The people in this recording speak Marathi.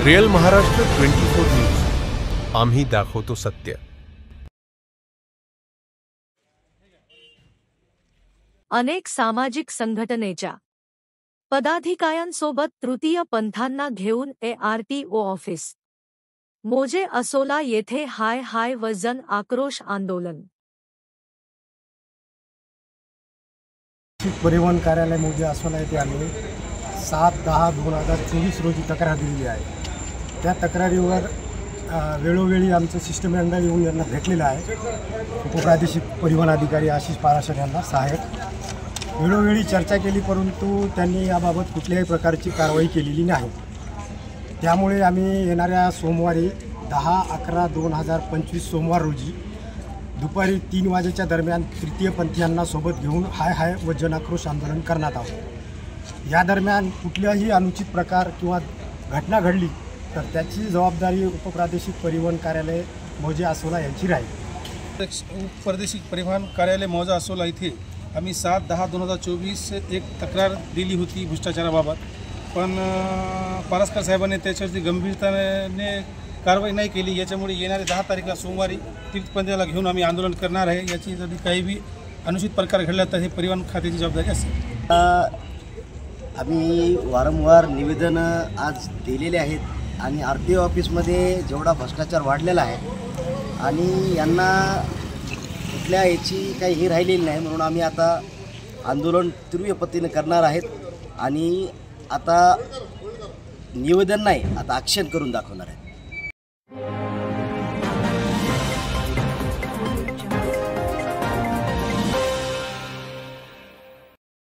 रियल महाराष्ट्र 24 न्यूज, आम्ही दाखवतो सत्य। अनेक सामाजिक संघटनेच्या पदाधिकाऱ्यांसोबत तृतीय पंथांना घेऊन ARTO ऑफिस मोजे असोला येथे हाय व जन आक्रोश आंदोलन। परिवहन कार्यालय मोजे असोला येथे आम्ही 7/10/2024 रोजी तक्रार दिली आहे। त्या तक्रारीवर वेळोवेळी आमचं शिष्टमंडळ येऊन यांना भेटलेलं आहे। उपप्रादेशिक परिवहन अधिकारी आशिष पाराशर यांना सहाय्यक वेळोवेळी चर्चा केली, परंतु त्यांनी याबाबत कुठल्याही प्रकारची कारवाई केलेली नाही। त्यामुळे आम्ही येणाऱ्या सोमवारी 10/11/2025 सोमवार रोजी दुपारी 3 वाजेच्या दरम्यान तृतीय पंथीयांना सोबत घेऊन हाय व जनाक्रोश आंदोलन करण्यात आहोत। या दरम्यान कुठल्याही अनुचित प्रकार किंवा घटना घडली तर त्याची जबाबदारी उपप्रादेशिक परिवहन कार्यालय मौजे असोला यांची राहील। उपप्रादेशिक परिवहन कार्यालय मौजा असोला इथे आम्ही 7/10/2024 एक तक्रार दिली होती भ्रष्टाचाराबाबत, पण पारसकर साहेबांनी त्याच्यावरती गंभीरतेने कारवाई नाही केली। याच्यामुळे येणाऱ्या 10 तारखेला सोमवारी तीर्थपंथीयाला घेऊन आम्ही आंदोलन करणार आहे। याची जर काही बी अनुचित प्रकार घडला तर हे परिवहन खात्याची जबाबदारी असेल। आम्ही वारंवार निवेदन आज दिलेले आहेत आणि RTO ऑफिसमध्ये जेवढा भ्रष्टाचार वाढलेला आहे आणि यांना कुठल्या याची काही हे राहिलेली नाही, म्हणून आम्ही आता आंदोलन तीव्र पद्धतीने करणार आहेत आणि आता निवेदन नाही, आता ॲक्शन करून दाखवणार आहे।